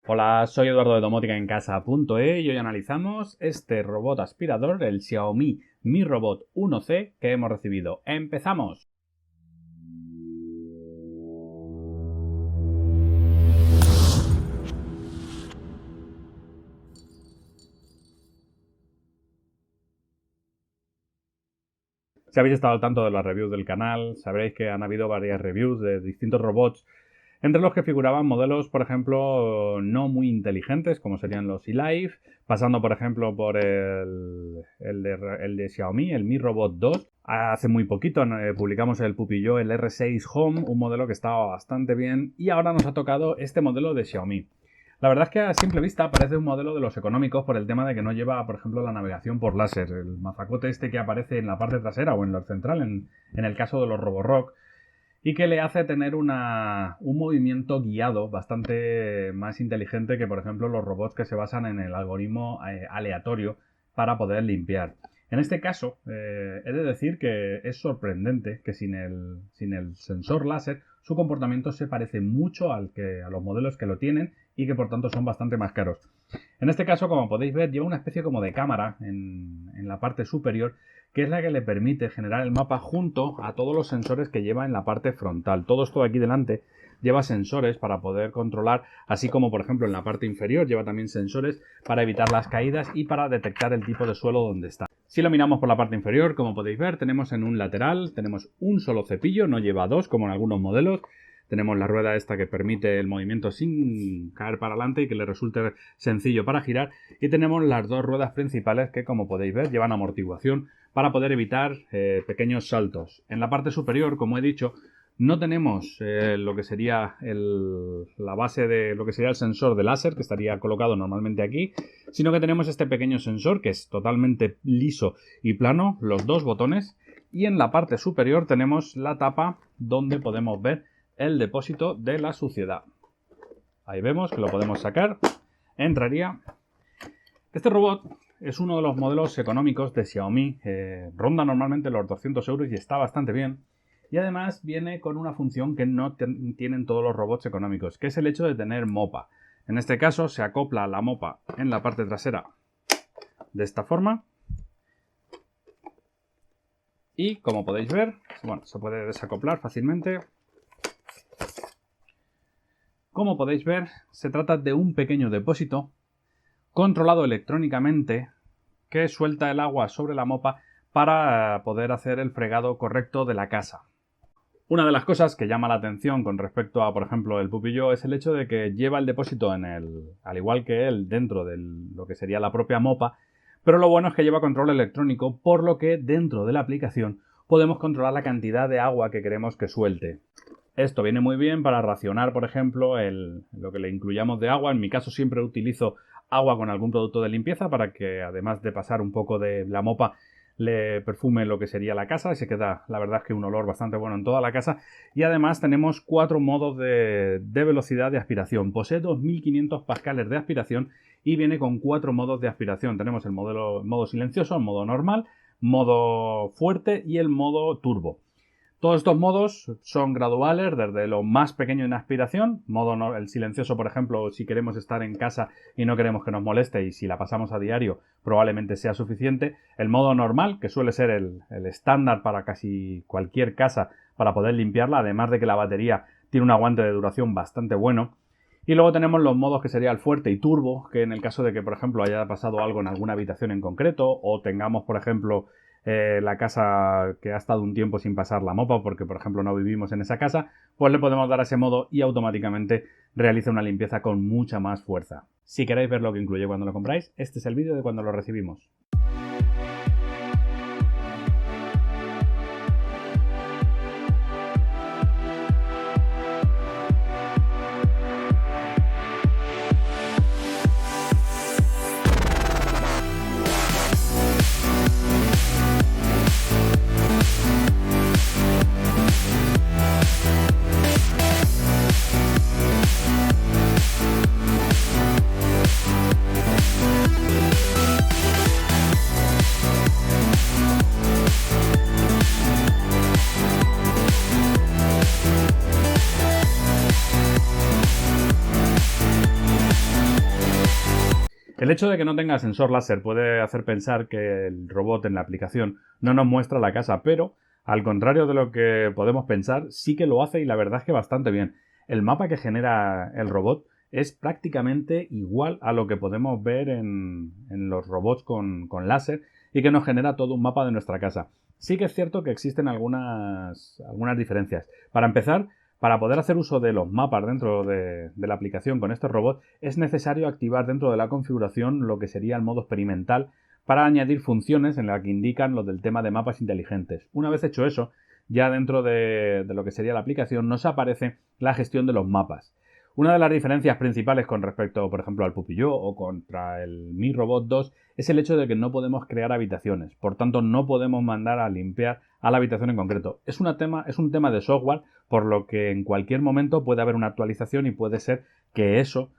Hola, soy Eduardo de domóticaencasa.es y hoy analizamos este robot aspirador, el Xiaomi Mi Robot 1C que hemos recibido. ¡Empezamos! Si habéis estado al tanto de las reviews del canal, sabréis que han habido varias reviews de distintos robots, entre los que figuraban modelos, por ejemplo, no muy inteligentes, como serían los eLife, pasando, por ejemplo, por el de Xiaomi, el Mi Robot 2. Hace muy poquito publicamos el Pupillo, el R6 Home, un modelo que estaba bastante bien, y ahora nos ha tocado este modelo de Xiaomi. La verdad es que a simple vista parece un modelo de los económicos por el tema de que no lleva, por ejemplo, la navegación por láser, el mazacote este que aparece en la parte trasera o en la central, en el caso de los Roborock, y que le hace tener un movimiento guiado bastante más inteligente que, por ejemplo, los robots que se basan en el algoritmo aleatorio para poder limpiar. En este caso, he de decir que es sorprendente que sin el sensor láser su comportamiento se parece mucho a los modelos que lo tienen y que por tanto son bastante más caros. En este caso, como podéis ver, lleva una especie como de cámara en la parte superior, que es la que le permite generar el mapa junto a todos los sensores que lleva en la parte frontal. Todo esto de aquí delante lleva sensores para poder controlar, así como por ejemplo en la parte inferior lleva también sensores para evitar las caídas y para detectar el tipo de suelo donde está. Si lo miramos por la parte inferior, como podéis ver, tenemos en un lateral, tenemos un solo cepillo, no lleva dos como en algunos modelos. Tenemos la rueda esta que permite el movimiento sin caer para adelante y que le resulte sencillo para girar. Y tenemos las dos ruedas principales que, como podéis ver, llevan amortiguación para poder evitar pequeños saltos. En la parte superior, como he dicho, no tenemos lo que sería la base de lo que sería el sensor de láser, que estaría colocado normalmente aquí, sino que tenemos este pequeño sensor que es totalmente liso y plano, los dos botones, y en la parte superior tenemos la tapa donde podemos ver el depósito de la suciedad. Ahí vemos que lo podemos sacar. Entraría. Este robot es uno de los modelos económicos de Xiaomi. Ronda normalmente los 200 euros y está bastante bien. Y además viene con una función que no tienen todos los robots económicos, que es el hecho de tener mopa. En este caso se acopla la mopa en la parte trasera de esta forma. Y como podéis ver, bueno, se puede desacoplar fácilmente. Como podéis ver, se trata de un pequeño depósito controlado electrónicamente que suelta el agua sobre la mopa para poder hacer el fregado correcto de la casa. Una de las cosas que llama la atención con respecto a, por ejemplo, el Pupillo es el hecho de que lleva el depósito al igual que él, dentro de lo que sería la propia mopa, pero lo bueno es que lleva control electrónico, por lo que dentro de la aplicación podemos controlar la cantidad de agua que queremos que suelte. Esto viene muy bien para racionar, por ejemplo, lo que le incluyamos de agua. En mi caso siempre utilizo agua con algún producto de limpieza para que, además de pasar un poco de la mopa, le perfume lo que sería la casa y se queda, la verdad, es que un olor bastante bueno en toda la casa. Y además tenemos 4 modos de velocidad de aspiración. Posee 2500 pascales de aspiración y viene con 4 modos de aspiración. Tenemos el modo silencioso, el modo normal, modo fuerte y el modo turbo. Todos estos modos son graduales, desde lo más pequeño en aspiración, el silencioso, por ejemplo, si queremos estar en casa y no queremos que nos moleste y si la pasamos a diario probablemente sea suficiente. El modo normal, que suele ser el estándar para casi cualquier casa para poder limpiarla, además de que la batería tiene un aguante de duración bastante bueno. Y luego tenemos los modos que sería el fuerte y turbo, que en el caso de que, por ejemplo, haya pasado algo en alguna habitación en concreto o tengamos, por ejemplo, la casa que ha estado un tiempo sin pasar la mopa porque, por ejemplo, no vivimos en esa casa, pues le podemos dar a ese modo y automáticamente realiza una limpieza con mucha más fuerza. Si queréis ver lo que incluye cuando lo compráis, este es el vídeo de cuando lo recibimos. El hecho de que no tenga sensor láser puede hacer pensar que el robot en la aplicación no nos muestra la casa, pero al contrario de lo que podemos pensar, sí que lo hace y la verdad es que bastante bien. El mapa que genera el robot es prácticamente igual a lo que podemos ver en los robots con láser y que nos genera todo un mapa de nuestra casa. Sí que es cierto que existen algunas diferencias. Para empezar, para poder hacer uso de los mapas dentro de la aplicación con este robot, es necesario activar dentro de la configuración lo que sería el modo experimental para añadir funciones en las que indican lo del tema de mapas inteligentes. Una vez hecho eso, ya dentro de lo que sería la aplicación nos aparece la gestión de los mapas. Una de las diferencias principales con respecto, por ejemplo, al Pupillo o contra el Mi Robot 2 es el hecho de que no podemos crear habitaciones. Por tanto, no podemos mandar a limpiar a la habitación en concreto. Es un tema de software, por lo que en cualquier momento puede haber una actualización y puede ser que eso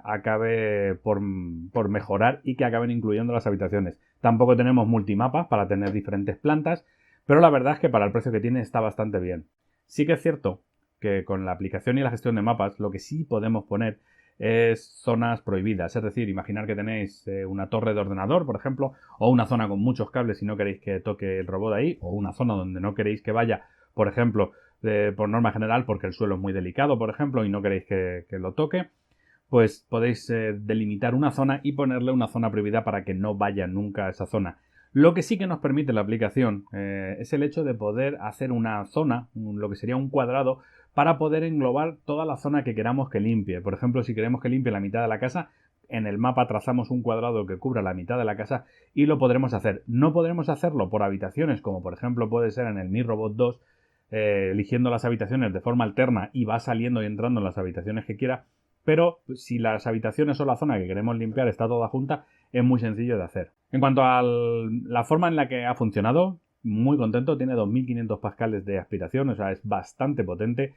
acabe por mejorar y que acaben incluyendo las habitaciones. Tampoco tenemos multimapas para tener diferentes plantas, pero la verdad es que para el precio que tiene está bastante bien. Sí que es cierto que con la aplicación y la gestión de mapas lo que sí podemos poner es zonas prohibidas. Es decir, imaginar que tenéis una torre de ordenador, por ejemplo, o una zona con muchos cables y no queréis que toque el robot ahí, o una zona donde no queréis que vaya, por ejemplo, por norma general porque el suelo es muy delicado, por ejemplo, y no queréis que lo toque, pues podéis delimitar una zona y ponerle una zona prohibida para que no vaya nunca a esa zona. Lo que sí que nos permite la aplicación es el hecho de poder hacer una zona, lo que sería un cuadrado, para poder englobar toda la zona que queramos que limpie. Por ejemplo, si queremos que limpie la mitad de la casa, en el mapa trazamos un cuadrado que cubra la mitad de la casa y lo podremos hacer. No podremos hacerlo por habitaciones, como por ejemplo puede ser en el Mi Robot 2, eligiendo las habitaciones de forma alterna y va saliendo y entrando en las habitaciones que quiera, pero si las habitaciones o la zona que queremos limpiar está toda junta, es muy sencillo de hacer. En cuanto a la forma en la que ha funcionado, muy contento, tiene 2500 pascales de aspiración, o sea, es bastante potente.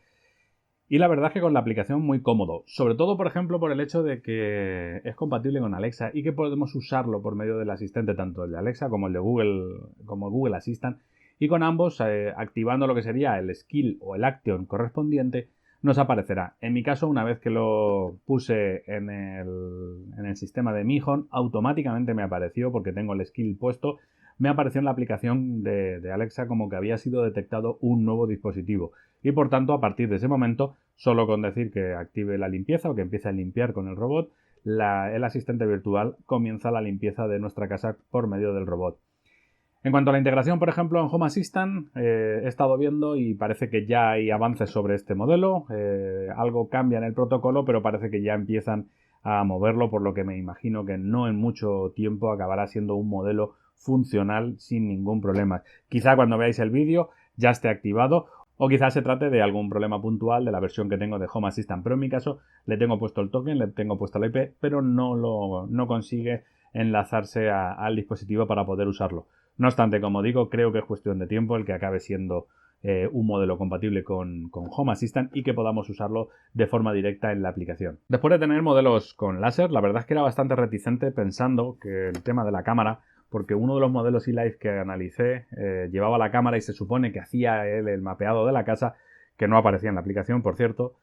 Y la verdad es que con la aplicación muy cómodo, sobre todo por ejemplo por el hecho de que es compatible con Alexa y que podemos usarlo por medio del asistente tanto el de Alexa como el de Google, como el Google Assistant, y con ambos activando lo que sería el skill o el action correspondiente nos aparecerá. En mi caso, una vez que lo puse en el sistema de Mi Home, automáticamente me apareció, porque tengo el skill puesto, me apareció en la aplicación de Alexa como que había sido detectado un nuevo dispositivo. Y por tanto, a partir de ese momento, solo con decir que active la limpieza o que empiece a limpiar con el robot, el asistente virtual comienza la limpieza de nuestra casa por medio del robot. En cuanto a la integración, por ejemplo, en Home Assistant, he estado viendo y parece que ya hay avances sobre este modelo. Algo cambia en el protocolo, pero parece que ya empiezan a moverlo, por lo que me imagino que no en mucho tiempo acabará siendo un modelo funcional sin ningún problema. Quizá cuando veáis el vídeo ya esté activado o quizás se trate de algún problema puntual de la versión que tengo de Home Assistant. Pero en mi caso le tengo puesto el token, le tengo puesto la IP, pero no consigue enlazarse al dispositivo para poder usarlo. No obstante, como digo, creo que es cuestión de tiempo el que acabe siendo un modelo compatible con Home Assistant y que podamos usarlo de forma directa en la aplicación. Después de tener modelos con láser, la verdad es que era bastante reticente pensando que el tema de la cámara, porque uno de los modelos eLife que analicé llevaba la cámara y se supone que hacía él el mapeado de la casa, que no aparecía en la aplicación, por cierto,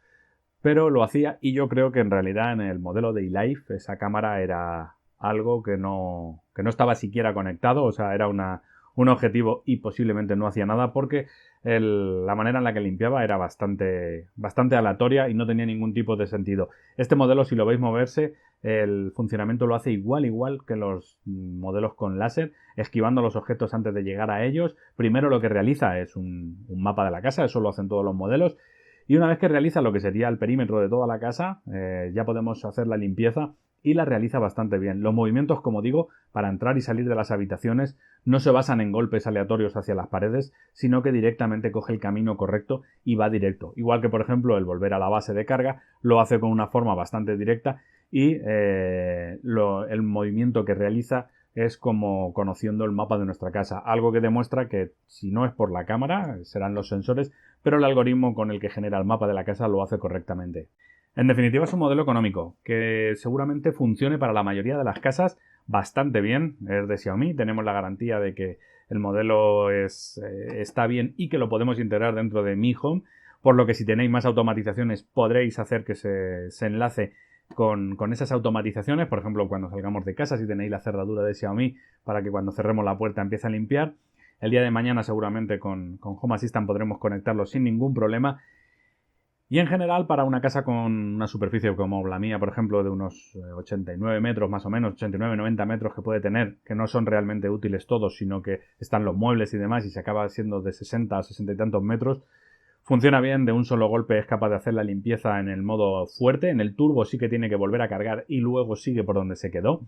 pero lo hacía y yo creo que en realidad en el modelo de eLife esa cámara era algo que no estaba siquiera conectado, o sea, era un objetivo y posiblemente no hacía nada porque la manera en la que limpiaba era bastante aleatoria y no tenía ningún tipo de sentido. Este modelo, si lo veis moverse, el funcionamiento lo hace igual que los modelos con láser, esquivando los objetos antes de llegar a ellos. Primero lo que realiza es un mapa de la casa, eso lo hacen todos los modelos. Y una vez que realiza lo que sería el perímetro de toda la casa, ya podemos hacer la limpieza y la realiza bastante bien. Los movimientos, como digo, para entrar y salir de las habitaciones no se basan en golpes aleatorios hacia las paredes, sino que directamente coge el camino correcto y va directo. Igual que, por ejemplo, el volver a la base de carga lo hace con una forma bastante directa y el movimiento que realiza es como conociendo el mapa de nuestra casa, algo que demuestra que si no es por la cámara, serán los sensores, pero el algoritmo con el que genera el mapa de la casa lo hace correctamente. En definitiva, es un modelo económico que seguramente funcione para la mayoría de las casas bastante bien. Es de Xiaomi, tenemos la garantía de que el modelo está bien y que lo podemos integrar dentro de Mi Home, por lo que si tenéis más automatizaciones podréis hacer que se enlace con esas automatizaciones, por ejemplo, cuando salgamos de casa, si tenéis la cerradura de Xiaomi para que cuando cerremos la puerta empiece a limpiar. El día de mañana seguramente con Home Assistant podremos conectarlo sin ningún problema. Y en general, para una casa con una superficie como la mía, por ejemplo, de unos 89 metros más o menos, 89-90 metros que puede tener, que no son realmente útiles todos, sino que están los muebles y demás, y se acaba siendo de 60 a 60 y tantos metros, funciona bien, de un solo golpe es capaz de hacer la limpieza en el modo fuerte, en el turbo sí que tiene que volver a cargar y luego sigue por donde se quedó.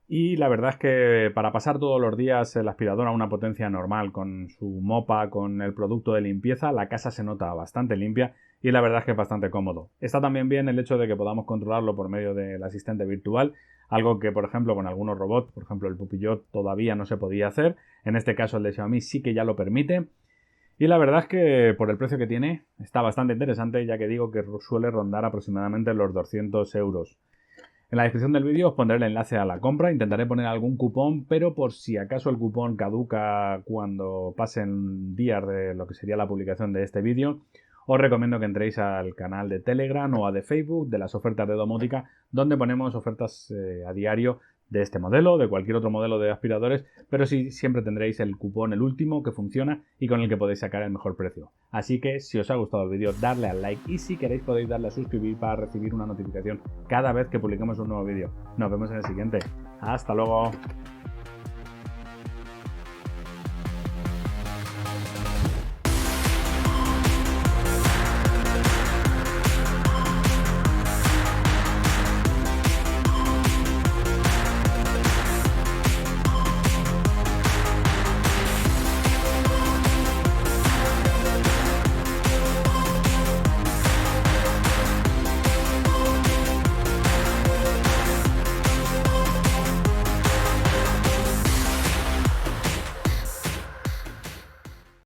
Y la verdad es que para pasar todos los días el aspirador a una potencia normal con su mopa, con el producto de limpieza, la casa se nota bastante limpia y la verdad es que es bastante cómodo. Está también bien el hecho de que podamos controlarlo por medio del asistente virtual, algo que por ejemplo con algunos robots, por ejemplo el Pupillot todavía no se podía hacer, en este caso el de Xiaomi sí que ya lo permite. Y la verdad es que por el precio que tiene está bastante interesante, ya que digo que suele rondar aproximadamente los 200 euros. En la descripción del vídeo os pondré el enlace a la compra, intentaré poner algún cupón, pero por si acaso el cupón caduca cuando pasen días de lo que sería la publicación de este vídeo, os recomiendo que entréis al canal de Telegram o a de Facebook de las ofertas de domótica, donde ponemos ofertas a diario de este modelo, de cualquier otro modelo de aspiradores, pero sí siempre tendréis el cupón, el último, que funciona y con el que podéis sacar el mejor precio. Así que si os ha gustado el vídeo, darle al like y si queréis podéis darle a suscribir para recibir una notificación cada vez que publiquemos un nuevo vídeo. Nos vemos en el siguiente. ¡Hasta luego!